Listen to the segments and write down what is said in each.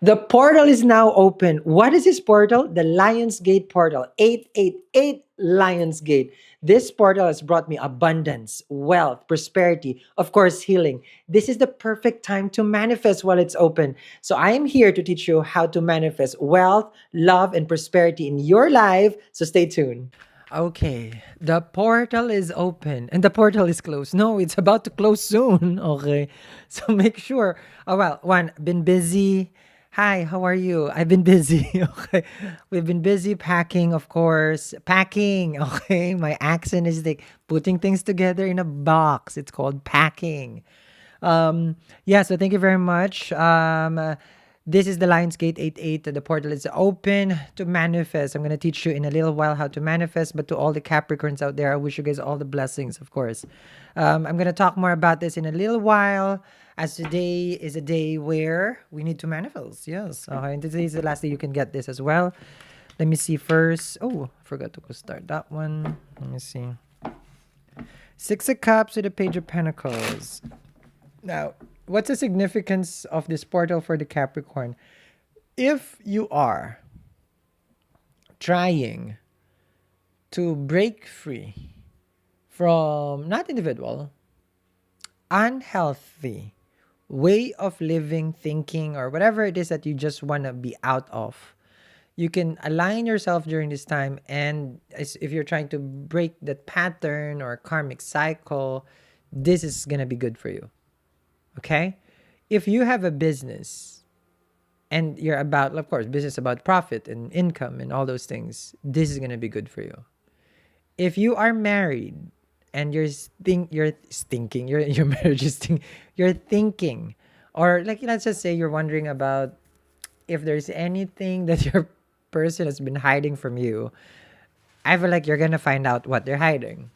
The portal is now open. What is this portal? The Lions Gate portal. 888 Lions Gate. This portal has brought me abundance, wealth, prosperity, of course, healing. This is the perfect time to manifest while it's open. So I am here to teach you how to manifest wealth, love, and prosperity in your life. So stay tuned. Okay, the portal is open and the portal is closed. No, it's about to close soon. Okay, so make sure. Oh, well, one, been busy. Hi, how are you? I've been busy. Okay, we've been busy packing, of course. Packing. Okay, my accent is like putting things together in a box. It's called packing. Um, yeah, so thank you very much. This is the Lionsgate 88. The portal is open to manifest. I'm going to teach you in a little while how to manifest, but to all the Capricorns out there, I wish you guys all the blessings, of course. I'm going to talk more about this in a little while, as today is a day where we need to manifest. Yes. Okay, and today is the last day you can get this as well. Let me see first. Oh, forgot to start that one. Let me see. Six of Cups with the Page of Pentacles. Now, what's the significance of this portal for the Capricorn? If you are trying to break free from not individual, unhealthy way of living, thinking, or whatever it is that you just want to be out of, you can align yourself during this time. And if you're trying to break that pattern or karmic cycle, this is going to be good for you. Okay? If you have a business and you're about, of course, business about profit and income and all those things, this is going to be good for you. If you are married and you're thinking, your marriage is you're thinking, or like, let's just say you're wondering about if there's anything that your person has been hiding from you, I feel like you're going to find out what they're hiding.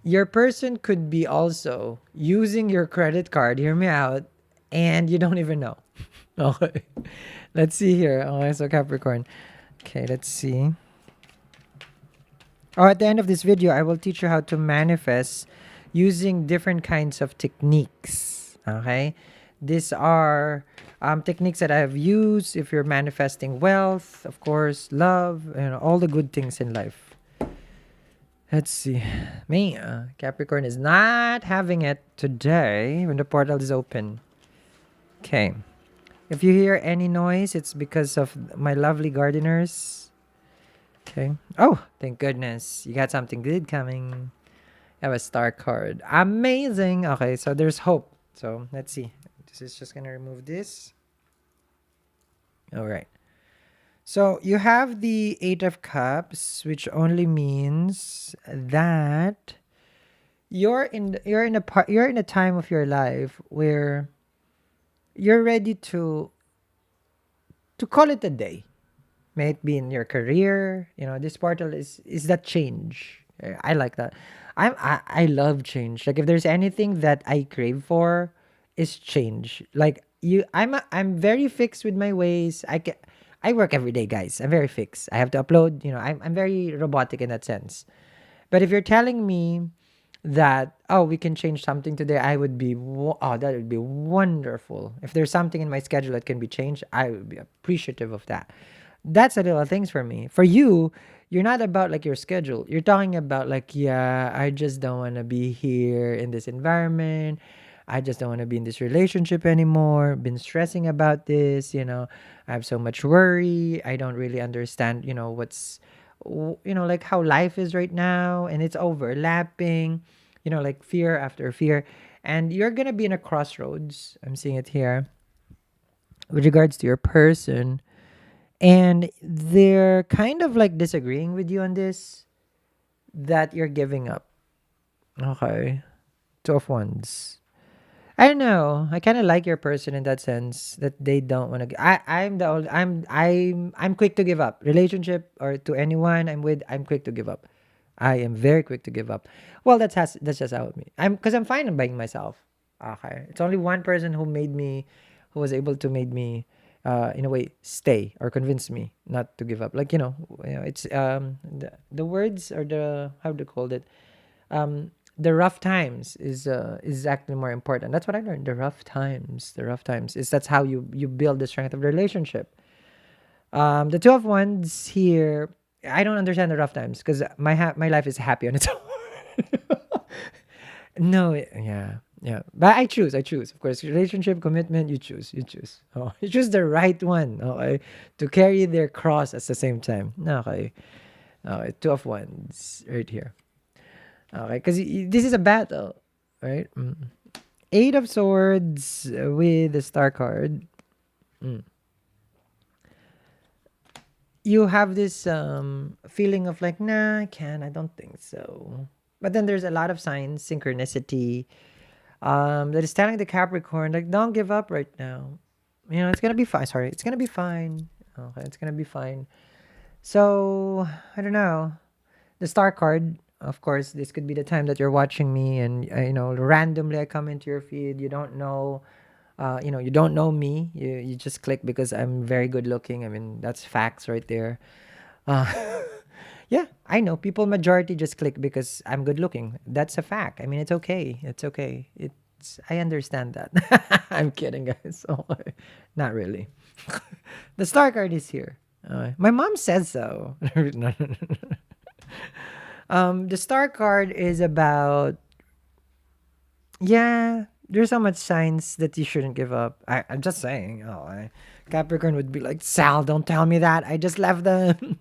Your person could be also using your credit card, hear me out, and you don't even know. Okay. Let's see here. Okay, so Capricorn. Okay, let's see. Oh, at the end of this video, I will teach you how to manifest using different kinds of techniques. Okay. These are techniques that I have used if you're manifesting wealth, of course, love, and all the good things in life. Let's see. Me, Capricorn is not having it today when the portal is open. Okay. If you hear any noise, it's because of my lovely gardeners. Okay. Oh, thank goodness. You got something good coming. I have a star card. Amazing. Okay, so there's hope. So let's see. This is just going to remove this. All right. So you have the Eight of Cups, which only means that you're in a time of your life where you're ready to call it a day. May it be in your career, this portal is that change. I like that. I love change. Like if there's anything that I crave for, is change. Like I'm very fixed with my ways. I work every day, guys. I'm very fixed. I have to upload. I'm very robotic in that sense. But if you're telling me that, oh, we can change something today, I would be oh, that would be wonderful. If there's something in my schedule that can be changed, I would be appreciative of that. That's a little things for me. For you, you're not about like your schedule. You're talking about like, yeah, I just don't want to be here in this environment. I just don't want to be in this relationship anymore. Been stressing about this, I have so much worry. I don't really understand, like how life is right now, and it's overlapping, like fear after fear. And you're going to be in a crossroads. I'm seeing it here with regards to your person, and they're kind of like disagreeing with you on this, that you're giving up. Okay. Two of Wands. I don't know. I kind of like your person in that sense that they don't want to. I'm the old. I'm quick to give up. Relationship or to anyone I'm with, I'm quick to give up. I am very quick to give up. Well, that's just how me. I'm fine by myself. Okay. It's only one person who was able to make me, in a way, stay or convince me not to give up. Like it's the words or the how to call it, The rough times is actually more important. That's what I learned. The rough times is that's how you build the strength of the relationship. The two of wands here. I don't understand the rough times because my life is happy on its own. No, yeah, yeah. But I choose. Of course, relationship commitment. You choose. Oh, you choose the right one. Okay, to carry their cross at the same time. Okay, okay. Two of wands right here. Okay, because this is a battle, right? Eight of swords with the star card. Mm. You have this feeling of like, nah, I can't. I don't think so. But then there's a lot of signs, synchronicity, that is telling the Capricorn like, don't give up right now. You know, it's gonna be fine. Sorry, it's gonna be fine. Okay, it's gonna be fine. So I don't know. The star card, of course, this could be the time that you're watching me, and randomly I come into your feed. You don't know, you don't know me. You just click because I'm very good looking. I mean, that's facts right there. Uh, yeah, I know people majority just click because I'm good looking. That's a fact. I mean, it's okay. It's okay. I understand that. I'm kidding, guys. Okay. Not really. The star card is here. My mom says so. No, no, no, no. The star card is about, yeah, there's so much signs that you shouldn't give up. I'm just saying. Capricorn would be like, Sal, don't tell me that. I just left them.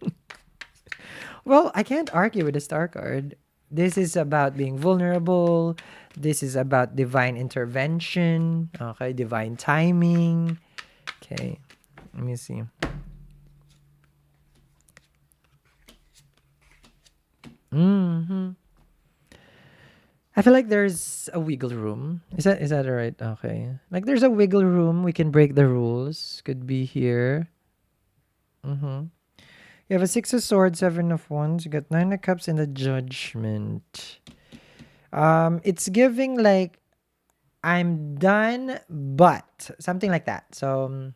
Well, I can't argue with the star card. This is about being vulnerable. This is about divine intervention. Okay, divine timing. Okay, let me see. hmm I feel like there's a wiggle room. Is that right? Okay. Like there's a wiggle room. We can break the rules. Could be here. Mm-hmm. You have a six of swords, seven of wands. You got nine of cups and the judgment. It's giving like I'm done, but something like that. So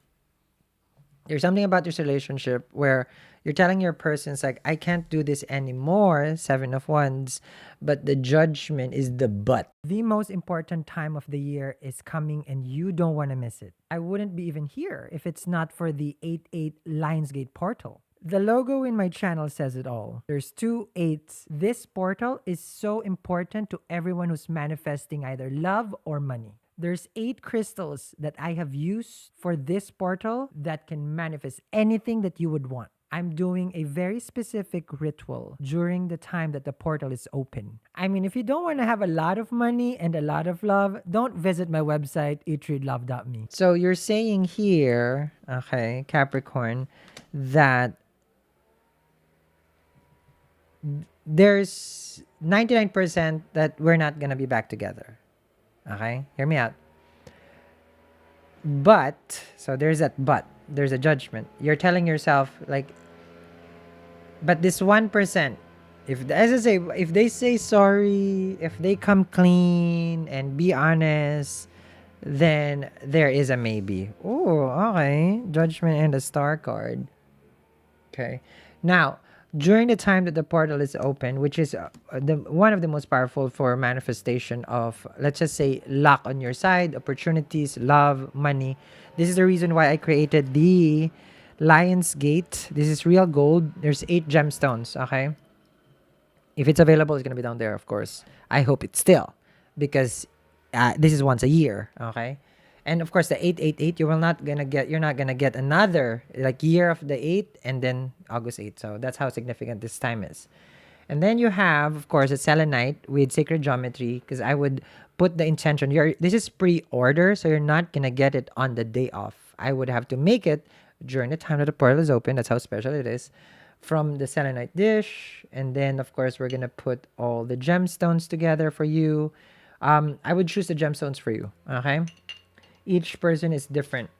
there's something about this relationship where you're telling your person, it's like, I can't do this anymore, seven of wands, but the judgment is the but. The most important time of the year is coming and you don't want to miss it. I wouldn't be even here if it's not for the 8-8 Lionsgate portal. The logo in my channel says it all. There's two eights. This portal is so important to everyone who's manifesting either love or money. There's 8 crystals that I have used for this portal that can manifest anything that you would want. I'm doing a very specific ritual during the time that the portal is open. I mean, if you don't want to have a lot of money and a lot of love, don't visit my website, eatreadlove.me. So you're saying here, okay, Capricorn, that there's 99% that we're not going to be back together. Okay? Hear me out. But, so there's that but. There's a judgment. You're telling yourself, like, but this 1%, as I say, if they say sorry, if they come clean and be honest, then there is a maybe. Oh, okay. Judgment and a star card. Okay. Now, during the time that the portal is open, which is the one of the most powerful for manifestation of, let's just say, luck on your side, opportunities, love, money. This is the reason why I created the Lion's Gate. This is real gold. There's 8 gemstones. Okay. If it's available, it's gonna be down there, of course. I hope it's still, because this is once a year. Okay. And of course, the 888, you're not gonna get another like year of the 8 and then August 8. So that's how significant this time is. And then you have, of course, a selenite with sacred geometry, because I would put the intention. This is pre-order, so you're not gonna get it on the day off. I would have to make it during the time that the portal is open. That's how special it is. From the selenite dish, and then of course we're gonna put all the gemstones together for you. I would choose the gemstones for you. Okay, each person is different,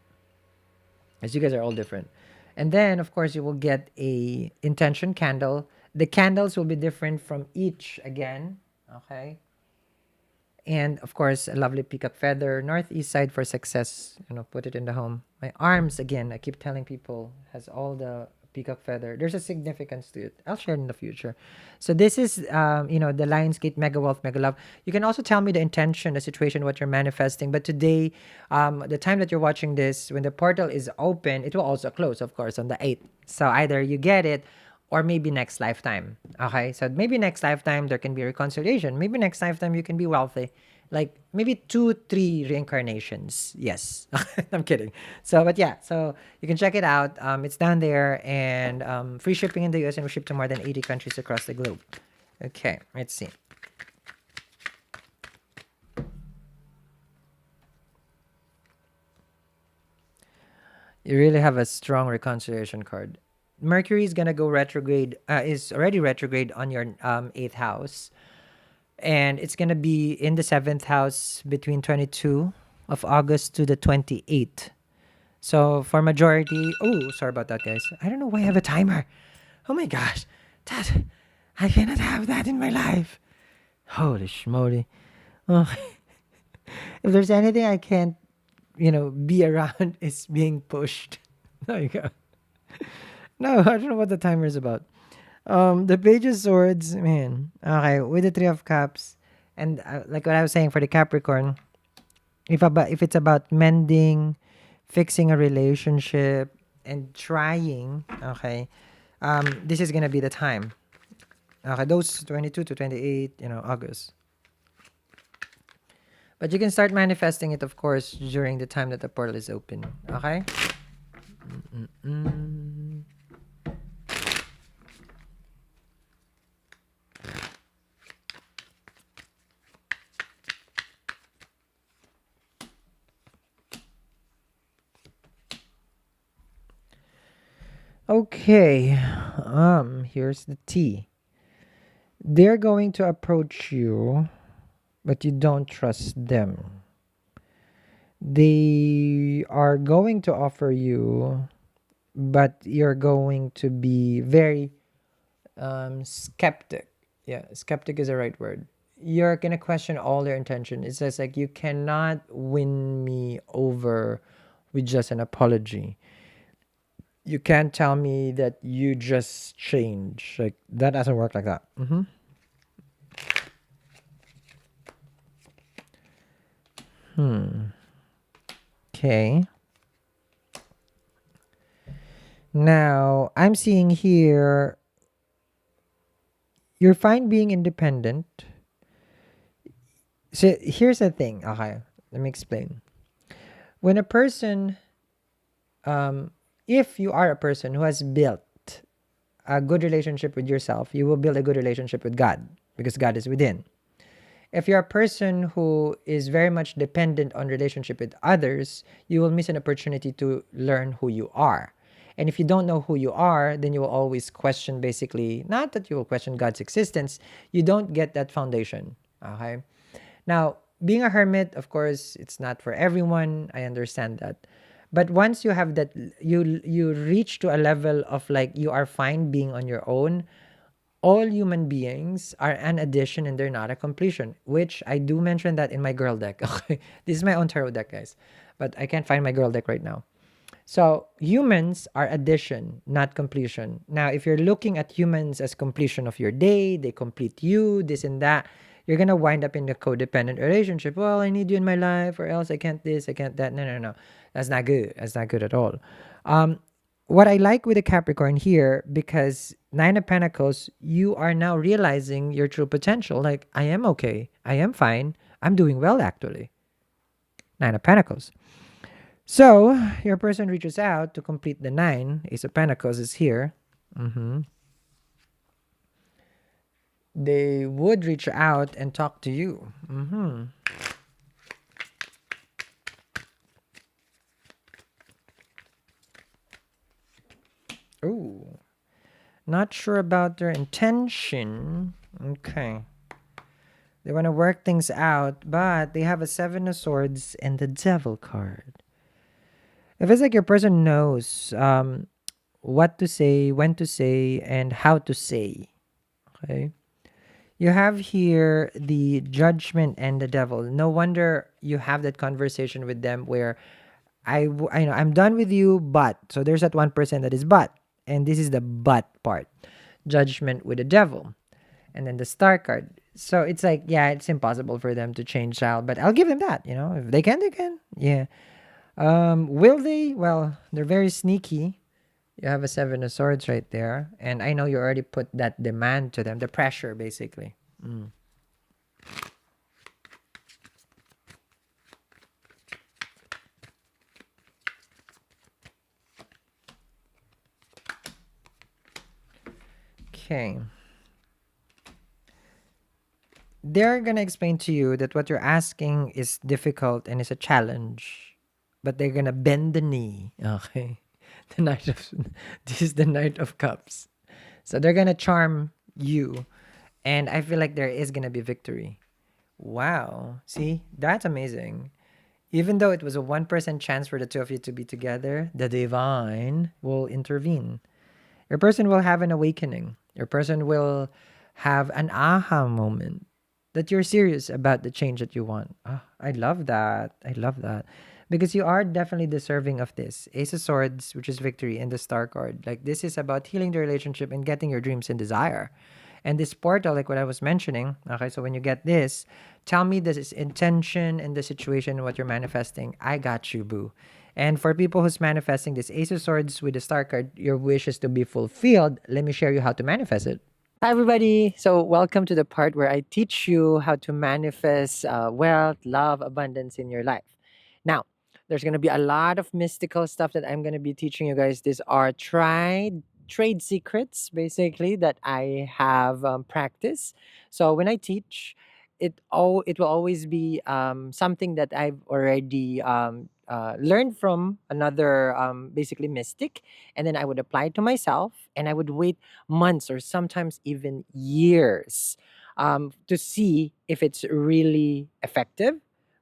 as you guys are all different. And then of course you will get a intention candle. The candles will be different from each again. Okay, and of course a lovely peacock feather, northeast side for success. Put it in the home. My arms, again, I keep telling people, has all the peacock feather. There's a significance to it. I'll share it in the future. So this is, the Lionsgate Mega Wealth, Mega Love. You can also tell me the intention, the situation, what you're manifesting. But today, the time that you're watching this, when the portal is open, it will also close, of course, on the 8th. So either you get it or maybe next lifetime. Okay, so maybe next lifetime there can be reconciliation. Maybe next lifetime you can be wealthy. Like maybe 2, 3 reincarnations. Yes, I'm kidding. So, but yeah, so you can check it out. It's down there, and free shipping in the US, and we ship to more than 80 countries across the globe. Okay, let's see. You really have a strong reconciliation card. Mercury is gonna go retrograde. Is already retrograde on your 8th house, and it's gonna be in the 7th house between 22 of August to the 28th. So for majority, oh, sorry about that, guys. I don't know why I have a timer. Oh my gosh, that I cannot have that in my life. Holy schmoly! Oh, if there's anything I can't, be around, is being pushed. There you go. No, I don't know what the timer is about. The Page of Swords, man. Okay, with the Three of Cups, and like what I was saying for the Capricorn, if it's about mending, fixing a relationship, and trying, okay, this is gonna be the time. Okay, those 22 to 28, August. But you can start manifesting it, of course, during the time that the portal is open. Okay. Mm-mm. Okay. Here's the T. They're going to approach you, but you don't trust them. They are going to offer you, but you're going to be very skeptic. Yeah, skeptic is the right word. You're gonna question all their intention. It's just like you cannot win me over with just an apology. You can't tell me that you just change. Like that doesn't work like that. Okay. Now I'm seeing here you're fine being independent. So here's the thing. Okay, let me explain. When a person, if you are a person who has built a good relationship with yourself, you will build a good relationship with God because God is within. If you're a person who is very much dependent on relationship with others, you will miss an opportunity to learn who you are. And if you don't know who you are, then you will always question, basically, not that you will question God's existence, you don't get that foundation. Okay? Now, being a hermit, of course, it's not for everyone. I understand that. But once you have that, you reach to a level of like you are fine being on your own. All human beings are an addition and they're not a completion, which I do mention that in my girl deck. Okay, this is my own tarot deck, guys, but I can't find my girl deck right now. So humans are addition, not completion. Now, if you're looking at humans as completion of your day, they complete you, this and that, you're gonna wind up in a codependent relationship. Well, I need you in my life, or else I can't this, I can't that. No, no, no, that's not good. That's not good at all. Um, what I like with the Capricorn here, because Nine of Pentacles, you are now realizing your true potential. Like, I am okay. I am fine. I'm doing well, actually. Nine of Pentacles. So, your person reaches out to complete the nine. Ace of Pentacles is here. They would reach out and talk to you. Ooh. Not sure about their intention. Okay. They want to work things out, but they have a Seven of Swords and the Devil card. It feels like your person knows what to say, when to say, and how to say. Okay. You have here the Judgment and the Devil. No wonder you have that conversation with them where I know I'm done with you, but so there's that 1% that is but. And this is the but part. Judgment with the devil. And then the star card. So it's like, yeah, it's impossible for them to change style, but I'll give them that, you know. If they can, they can. Yeah. Will they? Well, they're very sneaky. You have a seven of swords right there. And I know you already put that demand to them, the pressure basically. Mm. Okay. They're gonna explain to you that what you're asking is difficult and is a challenge, but they're gonna bend the knee. Okay, the knight of this is the knight of cups, so they're gonna charm you, and I feel like there is gonna be victory. Wow, see, that's amazing. Even though it was a 1% chance for the two of you to be together, the divine will intervene. Your person will have an awakening. Your person will have an aha moment that you're serious about the change that you want. Ah, I love that. I love that. Because you are definitely deserving of this. Ace of Swords, which is victory, and the Star card. Like, this is about healing the relationship and getting your dreams and desire. And this portal, like what I was mentioning, okay, so when you get this, tell me this is intention and the situation, what you're manifesting. I got you, boo. And for people who's manifesting this Ace of Swords with the Star card, your wish is to be fulfilled. Let me share you how to manifest it. Hi, everybody. So, welcome to the part where I teach you how to manifest wealth, love, abundance in your life. Now, there's going to be a lot of mystical stuff that I'm going to be teaching you guys. These are trade secrets, basically, that I have practiced. So, when I teach, it will always be something that I've already learned from another basically mystic, and then I would apply it to myself, and I would wait months or sometimes even years to see if it's really effective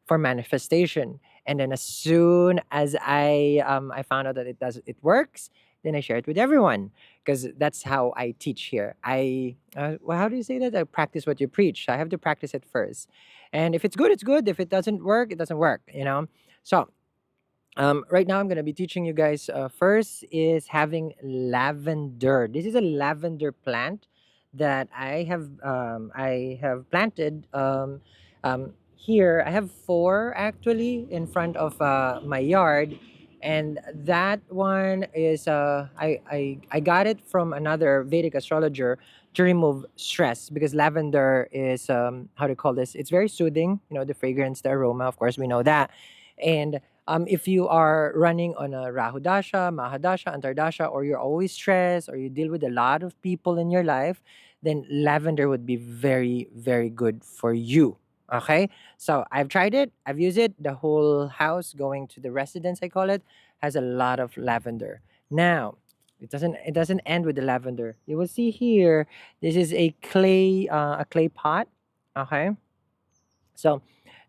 for manifestation. And then as soon as I found out that it works, then I share it with everyone because that's how I teach here. Well, how do you say that? I practice what you preach. I have to practice it first, and if it's good, it's good. If it doesn't work, it doesn't work. You know. So right now, I'm going to be teaching you guys. First is having lavender. This is a lavender plant that I have planted here. I have four actually in front of my yard, and that one is I got it from another Vedic astrologer to remove stress because lavender is how to call this? It's very soothing. You know, the fragrance, the aroma. Of course, we know that, and if you are running on a Rahu Dasha, Mahadasha, Antardasha, or you're always stressed, or you deal with a lot of people in your life, then lavender would be very, very good for you. Okay, so I've tried it, I've used it. The whole house going to the residence, I call it, has a lot of lavender. Now, it doesn't end with the lavender. You will see here. This is a clay pot. Okay, so,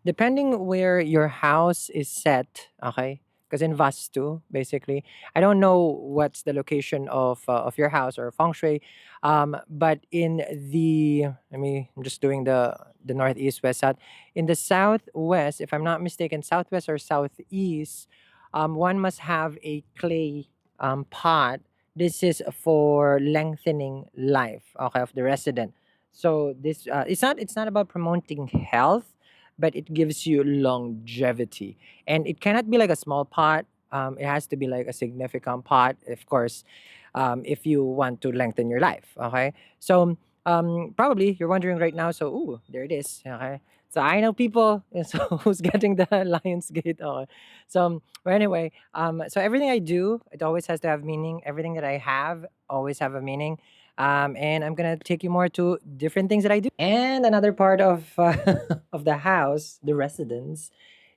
depending where your house is set, okay, because in Vastu, basically, I don't know what's the location of your house or feng shui, but in the I'm just doing the northeast, west, south. In the southwest, if I'm not mistaken, southwest or southeast, one must have a clay pot. This is for lengthening life, okay, of the resident. So this it's not about promoting health, but it gives you longevity. And it cannot be like a small pot. It has to be like a significant pot, of course, if you want to lengthen your life. Okay. So probably you're wondering right now. So, ooh, there it is. Okay. So I know people so who's getting the Lions Gate. Okay. So, but anyway, so everything I do, it always has to have meaning. Everything that I have always have a meaning. And I'm gonna take you more to different things that I do. And another part of of the house, the residence,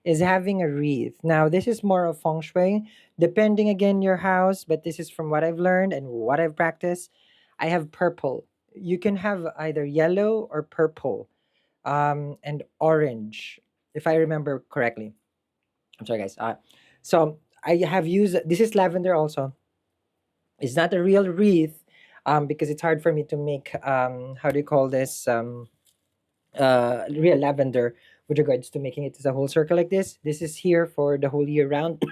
is having a wreath. Now, this is more of feng shui, depending again your house, but this is from what I've learned and what I've practiced. I have purple. You can have either yellow or purple, and orange, if I remember correctly. I'm sorry, guys. So I have used this is lavender also. It's not a real wreath, because it's hard for me to make how do you call this real lavender with regards to making it as a whole circle like this. This is here for the whole year round.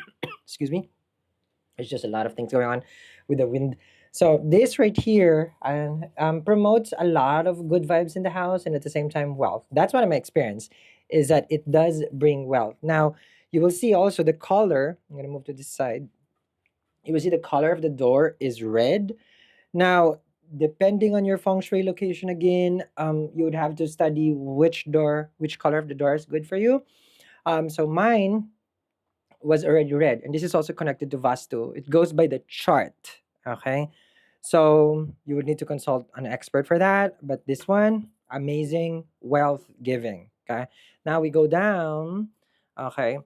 Excuse me. There's just a lot of things going on with the wind. So this right here promotes a lot of good vibes in the house, and at the same time wealth. That's what my experience is, that it does bring wealth. Now you will see also the color. I'm gonna move to this side. You will see the color of the door is red. Now, depending on your feng shui location again, you would have to study which color of the door is good for you. So mine was already red, and this is also connected to Vastu. It goes by the chart. Okay, so you would need to consult an expert for that. But this one, amazing wealth giving. Okay, now we go down. Okay,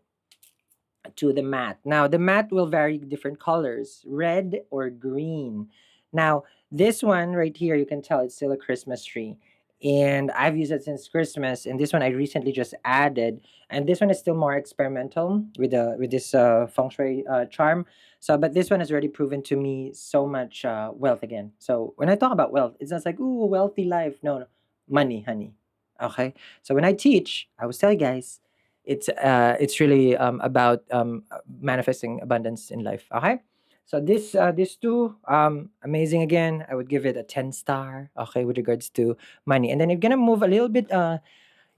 to the mat. Now, the mat will vary different colors, red or green. Now, this one right here, you can tell it's still a Christmas tree. And I've used it since Christmas. And this one I recently just added. And this one is still more experimental with this feng shui charm. So, but this one has already proven to me so much wealth again. So when I talk about wealth, it's not like, ooh, wealthy life. No, no, money, honey. Okay. So when I teach, I was telling guys, it's really about manifesting abundance in life. Okay, so these two amazing again. I would give it a 10 star. Okay, with regards to money, and then you're gonna move a little bit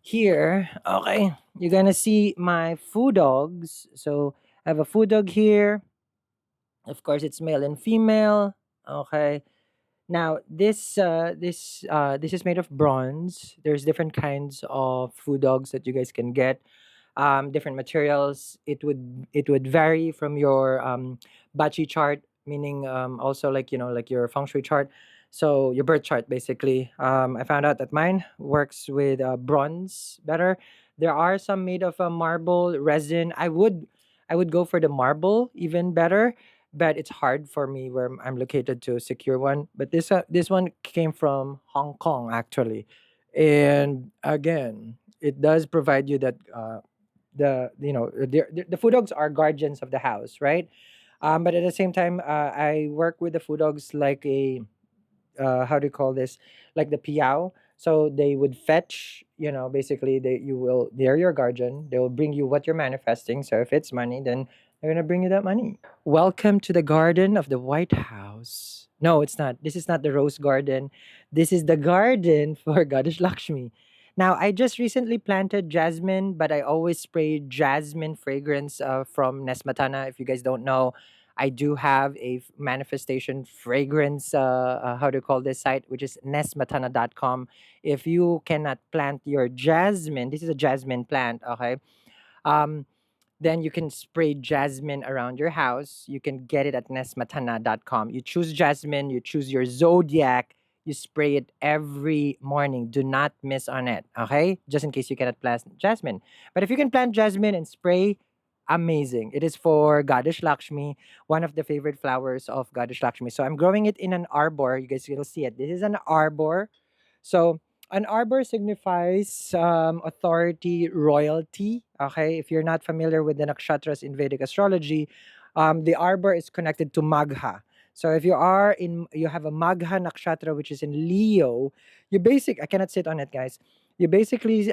here. Okay, you're gonna see my food dogs. So I have a food dog here. Of course, it's male and female. Okay. Now this is made of bronze. There's different kinds of food dogs that you guys can get, different materials. It would vary from your bachi chart, meaning also like like your feng shui chart. So your birth chart basically. I found out that mine works with bronze better. There are some made of marble resin. I would go for the marble even better, but it's hard for me where I'm located to secure one. But this one came from Hong Kong actually, and again, it does provide you that the food dogs are guardians of the house, right? But at the same time, I work with the food dogs like a how do you call this, like the piao. So they would fetch, basically they're your guardian. They will bring you what you're manifesting. So if it's money, then they're gonna bring you that money. Welcome to the garden of the White House. No, it's not. This is not the rose garden. This is the garden for Goddess Lakshmi. Now, I just recently planted jasmine, but I always spray jasmine fragrance from Nesmatana. If you guys don't know, I do have a manifestation fragrance, how to call this site, which is nesmatana.com. If you cannot plant your jasmine, this is a jasmine plant, okay? Um, then you can spray jasmine around your house. You can get it at nesmatana.com. You choose jasmine, you choose your ZODIAC, you spray it every morning. Do not miss on it, okay? Just in case you cannot plant jasmine. But if you can plant jasmine and spray, amazing. It is for Goddess Lakshmi, one of the favorite flowers of Goddess Lakshmi. So I'm growing it in an arbor. You guys will see it. This is an arbor. So an arbor signifies authority, royalty. Okay, if you're not familiar with the nakshatras in Vedic astrology, the arbor is connected to Magha. So if you have a Magha nakshatra which is in Leo, I cannot sit on it, guys. You're basically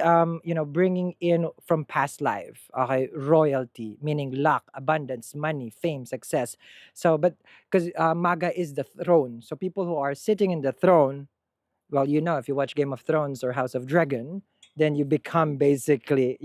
bringing in from past life. Okay, royalty meaning luck, abundance, money, fame, success. So, but because Maga is the throne, so people who are sitting in the throne, well, if you watch Game of Thrones or House of Dragon, then you become basically,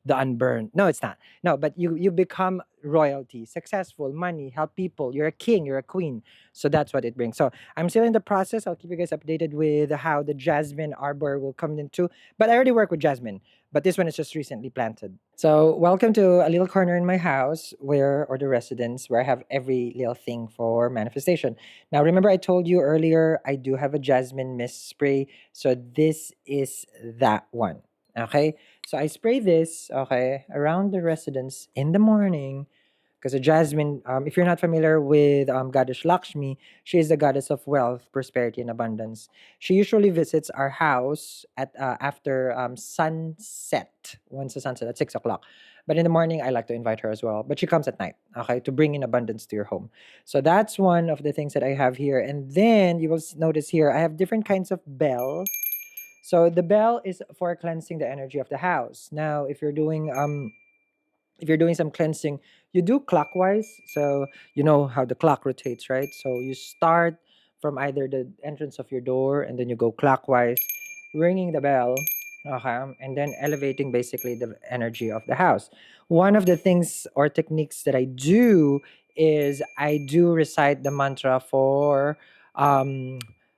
the unburned. No, it's not. No, but you become royalty, successful, money, help people. You're a king, you're a queen. So that's what it brings. So I'm still in the process. I'll keep you guys updated with how the jasmine arbor will come into. But I already work with jasmine, but this one is just recently planted. So welcome to a little corner in my house or the residence where I have every little thing for manifestation. Now, remember I told you earlier, I do have a jasmine mist spray. So this is that one. Okay. So I spray this, okay, around the residence in the morning. Because the jasmine, if you're not familiar with Goddess Lakshmi, she is the goddess of wealth, prosperity, and abundance. She usually visits our house at after sunset, once the sunset at 6 o'clock. But in the morning, I like to invite her as well. But she comes at night, okay, to bring in abundance to your home. So that's one of the things that I have here. And then you will notice here, I have different kinds of bell. So the bell is for cleansing the energy of the house. Now, if you're doing If you're doing some cleansing, you do clockwise. So you know how the clock rotates, right? So you start from either the entrance of your door and then you go clockwise, ringing the bell, okay, and then elevating basically the energy of the house. One of the things or techniques that I do is I do recite the mantra for um,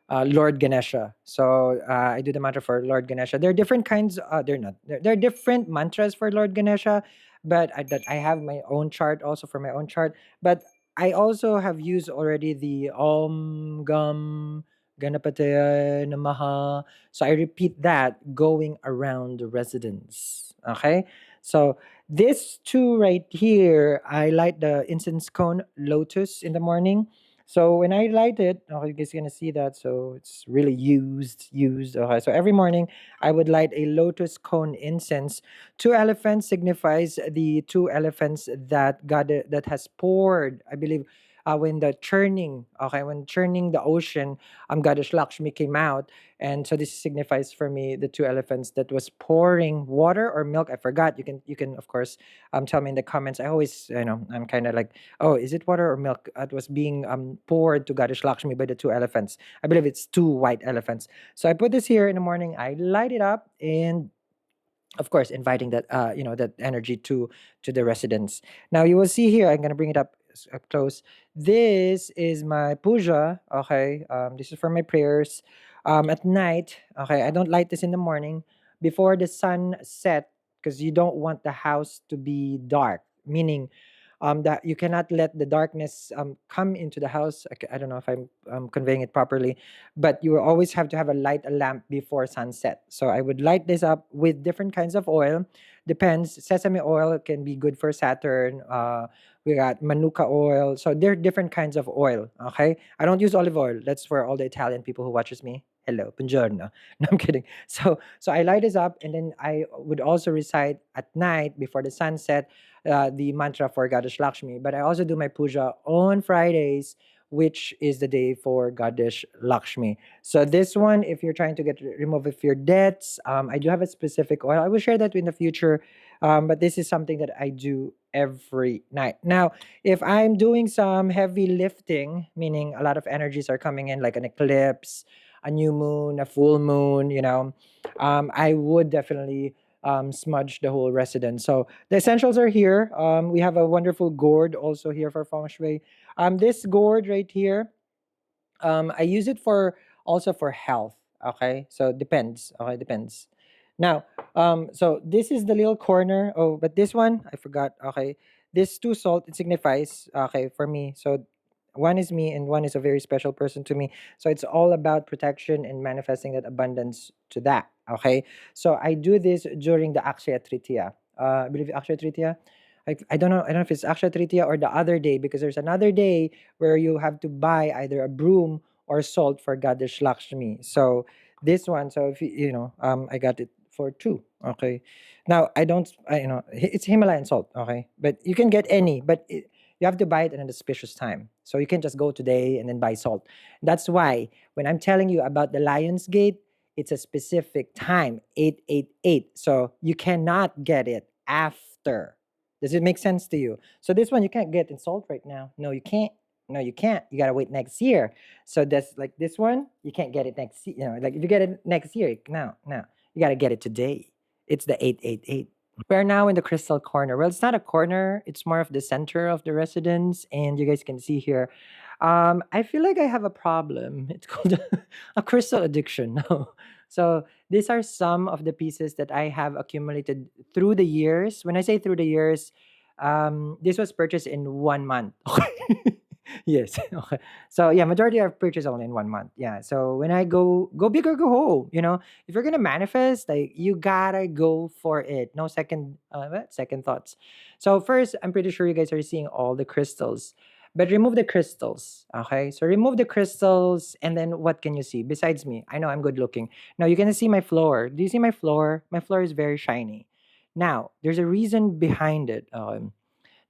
Lord Ganesha. So I do the mantra for Lord Ganesha. There are different kinds. They're not. There are different mantras for Lord Ganesha, but that I have my own chart also for my own chart. But I also have used already the Om Gam Ganapataya Namaha. So I repeat that going around the residence. Okay. So this two right here, I light the incense cone lotus in the morning. So when I light it, oh, you guys gonna see that. So it's really used. Okay. So every morning I would light a lotus cone incense. Two elephants signifies the two elephants that that has poured, I believe, when the churning, okay, when churning the ocean, Goddess Lakshmi came out, and so this signifies for me the two elephants that was pouring water or milk. I forgot. You can of course tell me in the comments. I always I'm kind of like, oh, is it water or milk? It was being poured to Goddess Lakshmi by the two elephants. I believe it's two white elephants. So I put this here in the morning. I light it up and of course inviting that that energy to the residents. Now you will see here, I'm going to bring it up up close. This is my puja. Okay, this is for my prayers at night. Okay, I don't light this in the morning before the sun set, because you don't want the house to be dark, meaning that you cannot let the darkness come into the house. I don't know if I'm conveying it properly, but you will always have to have a lamp before sunset. So I would light this up with different kinds of oil. Depends. Sesame oil can be good for Saturn. We got manuka oil. So there are different kinds of oil. Okay, I don't use olive oil. That's for all the Italian people who watches me. Hello, buongiorno. No, I'm kidding. So I light this up, and then I would also recite at night before the sunset the mantra for Goddess Lakshmi. But I also do my puja on Fridays, which is the day for Goddess Lakshmi. So this one, if you're trying to get remove of your debts, I do have a specific oil. I will share that in the future, but this is something that I do every night. Now, if I'm doing some heavy lifting, meaning a lot of energies are coming in, like an eclipse, a new moon, a full moon, I would definitely smudge the whole residence. So the essentials are here. We have a wonderful gourd also here for feng shui. This gourd right here, I use it for also for health. Okay, so depends. Okay, depends. Now, so this is the little corner. Oh, but this one I forgot. Okay, this two salt, it signifies okay for me. So one is me and one is a very special person to me. So it's all about protection and manifesting that abundance to that. Okay, so I do this during the Akshaya Tritiya. I believe Akshaya Tritiya. I don't know. I don't know if it's Akshaya Tritiya or the other day, because there's another day where you have to buy either a broom or salt for Goddess Lakshmi. So this one, so if I got it for two. Okay, now I don't, it's Himalayan salt. Okay, but you can get any, but you have to buy it in an auspicious time. So you can just go today and then buy salt. That's why when I'm telling you about the Lion's Gate, it's a specific time, 888. So you cannot get it after. Does it make sense to you? So this one you can't get in salt right now. No, you can't. No, you can't. You gotta wait next year. So that's like this one, you can't get it next year. Like if you get it next year, no, you gotta get it today. It's the 888. We're now in the crystal corner. Well, it's not a corner, it's more of the center of the residence. And you guys can see here. I feel like I have a problem. It's called a crystal addiction. No. So these are some of the pieces that I have accumulated through the years. When I say through the years, this was purchased in 1 month. Yes. Okay. So yeah, majority are purchased only in 1 month. Yeah. So when I go big or go home, if you're gonna manifest, like you gotta go for it. No second thoughts. So first, I'm pretty sure you guys are seeing all the crystals. But remove the crystals. Okay. So remove the crystals, and then what can you see? Besides me. I know I'm good looking. Now you're gonna see my floor. Do you see my floor? My floor is very shiny. Now, there's a reason behind it.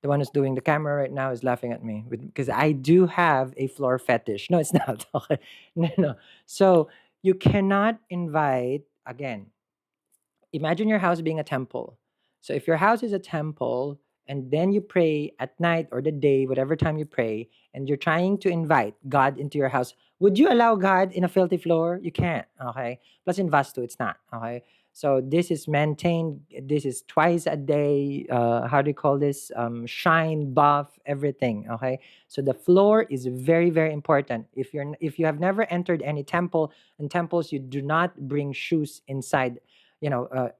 The one who's doing the camera right now is laughing at me because I do have a floor fetish. No, it's not. Okay. No, no. So you cannot invite, again, imagine your house being a temple. So if your house is a temple and then you pray at night or the day, whatever time you pray, and you're trying to invite God into your house, would you allow God in a filthy floor? You can't. Okay. Plus in Vastu, it's not. Okay. So this is maintained. This is twice a day. How do you call this? Shine, buff, everything. Okay. So the floor is very, very important. If you have never entered any temple, in temples you do not bring shoes inside.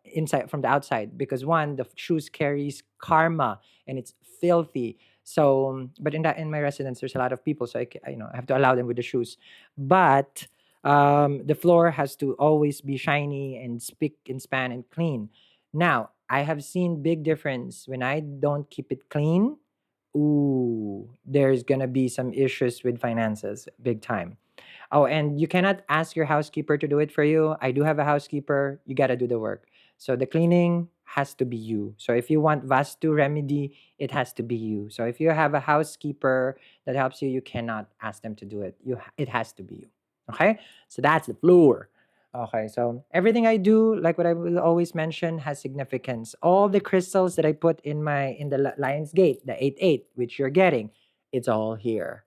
Inside from the outside, because one, the shoes carries karma and it's filthy. So, but in my residence, there's a lot of people, so I have to allow them with the shoes. But the floor has to always be shiny and spick and span and clean. Now, I have seen big difference when I don't keep it clean. Ooh, there's gonna be some issues with finances, big time. Oh, and you cannot ask your housekeeper to do it for you. I do have a housekeeper. You got to do the work. So the cleaning has to be you. So if you want Vastu remedy, it has to be you. So if you have a housekeeper that helps you, you cannot ask them to do it. It has to be you. Okay? So that's the floor. Okay, so everything I do, like what I will always mention, has significance. All the crystals that I put in the Lion's Gate, the 8-8, which you're getting, it's all here.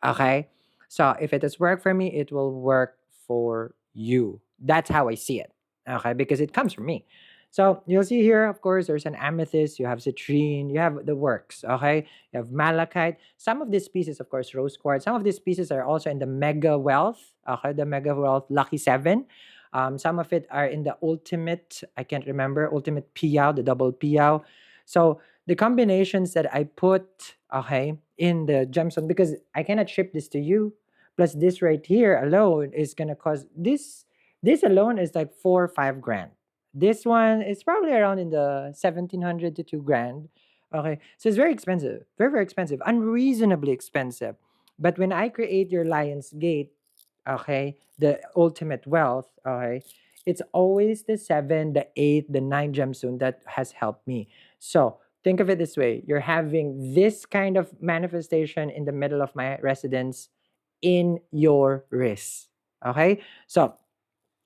Okay? So if it has worked for me, it will work for you. That's how I see it. Okay, because it comes from me. So you'll see here, of course, there's an amethyst, you have citrine, you have the works. Okay, you have malachite. Some of these pieces, of course, rose quartz. Some of these pieces are also in the mega wealth. Okay, the mega wealth lucky seven. Some of it are in the ultimate. I can't remember ultimate piao, the double piao. So the combinations that I put, okay, in the gemstone, because I cannot ship this to you. Plus this right here alone is gonna cost this alone is like 4 or 5 grand. This one is probably around in the 1,700 to 2 grand. Okay, so it's very expensive, very very expensive, unreasonably expensive. But when I create your Lion's Gate, okay, the ultimate wealth, okay, it's always the 7, the 8, the 9 gemstone that has helped me. So think of it this way: you're having this kind of manifestation in the middle of my residence in your wrist. Okay, so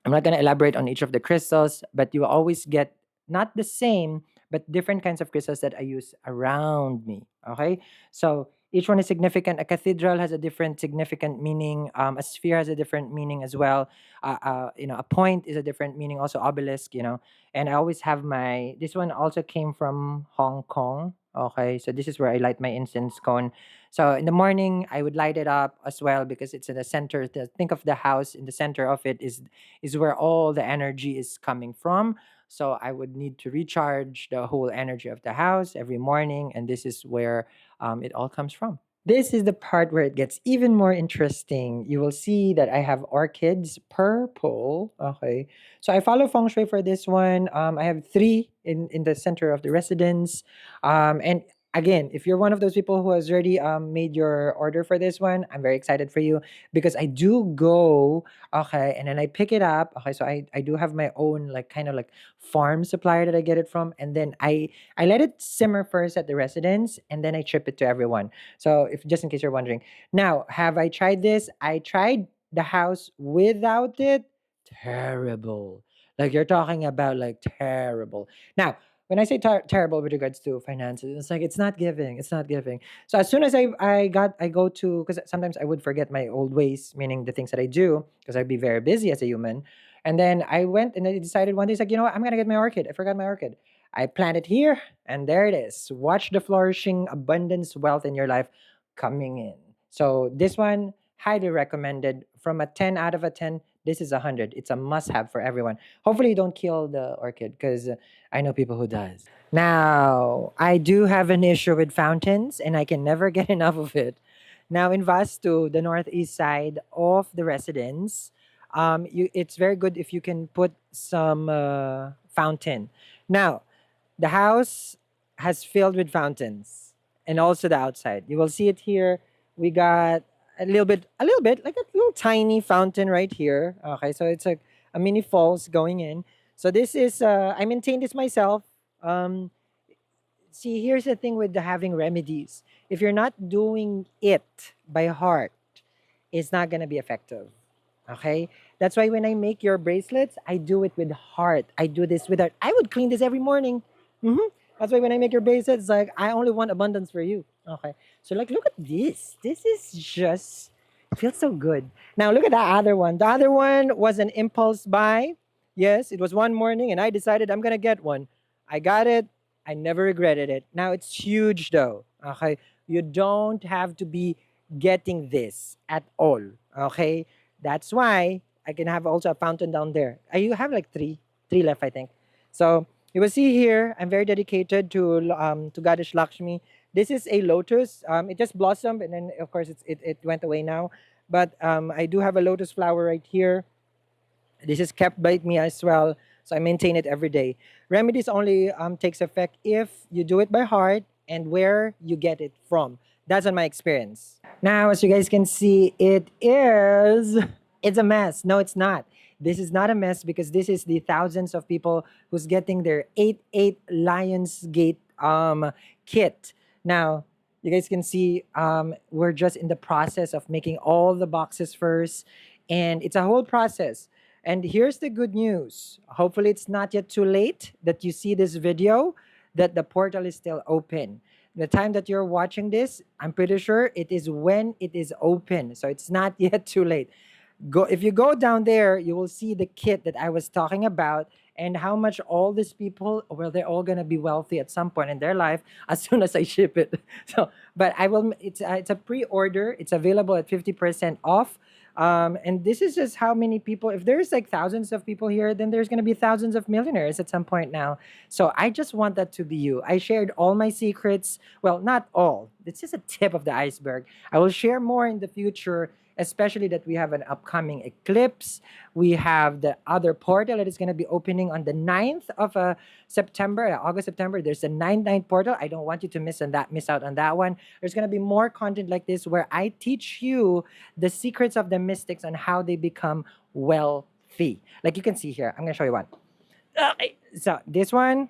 I'm not going to elaborate on each of the crystals, but you will always get not the same, but different kinds of crystals that I use around me. Okay, so each one is significant. A cathedral has a different significant meaning. A sphere has a different meaning as well. A point is a different meaning. Also, obelisk. And I always have my. This one also came from Hong Kong. Okay, so this is where I light my incense cone. So in the morning, I would light it up as well because it's in the center. Think of the house in the center of it is where all the energy is coming from. So I would need to recharge the whole energy of the house every morning, and this is where it all comes from. This is the part where it gets even more interesting. You will see that I have orchids purple. Okay. So I follow feng shui for this one. I have three in the center of the residence. And again, if you're one of those people who has already made your order for this one, I'm very excited for you because I do go, okay, and then I pick it up. Okay, so I do have my own like kind of like farm supplier that I get it from. And then I let it simmer first at the residence and then I ship it to everyone. So if just in case you're wondering. Now, have I tried this? I tried the house without it. Terrible. Like you're talking about like terrible. Now, when I say terrible with regards to finances, it's like it's not giving. It's not giving. So as soon as I go to because sometimes I would forget my old ways, meaning the things that I do, because I'd be very busy as a human. And then I went and I decided one day, it's like, you know what, I'm gonna get my orchid. I forgot my orchid. I planted here, and there it is. Watch the flourishing, abundance, wealth in your life coming in. So this one, highly recommended. From a 10 out of a 10, this is 100. It's a must-have for everyone. Hopefully you don't kill the orchid because I know people who does. Now, I do have an issue with fountains and I can never get enough of it. Now in Vastu, the northeast side of the residence, it's very good if you can put some fountain. Now, the house has filled with fountains and also the outside. You will see it here. We got a little bit, like a little tiny fountain right here. Okay, so it's like a mini falls going in. So this is, I maintain this myself. Um, See, here's the thing with the having remedies. If you're not doing it by heart, it's not gonna be effective. Okay? That's why when I make your bracelets, I do it with heart. I do this with heart. I would clean this every morning. hmm That's why when I make your bracelets, it's like I only want abundance for you. Okay. So like look at this. This is just feels so good. Now look at that other one. The other one was an impulse buy. Yes, it was one morning and I decided I'm gonna get one. I got it. I never regretted it. Now it's huge though. Okay. You don't have to be getting this at all. Okay. That's why I can have also a fountain down there. You have like three left, I think. So you will see here, I'm very dedicated to Goddess Lakshmi. This is a lotus. It just blossomed, and then of course it went away now. But I do have a lotus flower right here. This is kept by me as well, so I maintain it every day. Remedies only takes effect if you do it by heart and where you get it from. That's on my experience. Now, as you guys can see, it's a mess. No, it's not. This is not a mess because this is the thousands of people who's getting their 8-8 Lionsgate kit. Now, you guys can see we're just in the process of making all the boxes first, and it's a whole process. And here's the good news. Hopefully, it's not yet too late that you see this video, that the portal is still open. The time that you're watching this, I'm pretty sure it is when it is open. So it's not yet too late. Go if you go down there, you will see the kit that I was talking about and how much all these people, well, they're all gonna be wealthy at some point in their life as soon as I ship it. So, but I will. It's a pre-order. It's available at 50% off. And this is just how many people. If there's like thousands of people here, then there's gonna be thousands of millionaires at some point now. So I just want that to be you. I shared all my secrets. Well, not all. It's just a tip of the iceberg. I will share more in the future, especially that we have an upcoming eclipse. We have the other portal that is going to be opening on the 9th of September, August, September. There's a 9/9 portal. I don't want you to miss out on that one. There's going to be more content like this where I teach you the secrets of the mystics on how they become wealthy. Like you can see here, I'm going to show you one. Okay, so this one,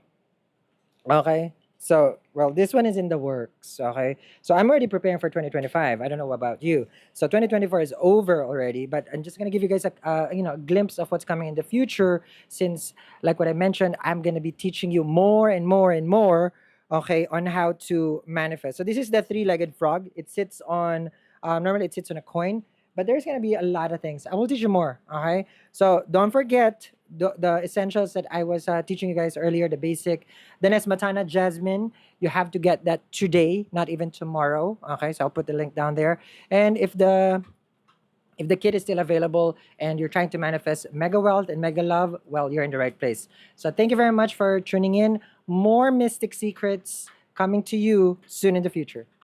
okay. So, well, this one is in the works. Okay. So, I'm already preparing for 2025. I don't know about you. So, 2024 is over already, but I'm just going to give you guys a glimpse of what's coming in the future since, like what I mentioned, I'm going to be teaching you more and more and more, okay, on how to manifest. So, this is the three-legged frog. It sits on, normally it sits on a coin, but there's going to be a lot of things. I will teach you more. Okay. So, don't forget the essentials that I was teaching you guys earlier, the basic. The Nesmatana Jasmine, you have to get that today, not even tomorrow. Okay, so I'll put the link down there. And if the kit is still available and you're trying to manifest mega wealth and mega love, well, you're in the right place. So thank you very much for tuning in. More mystic secrets coming to you soon in the future.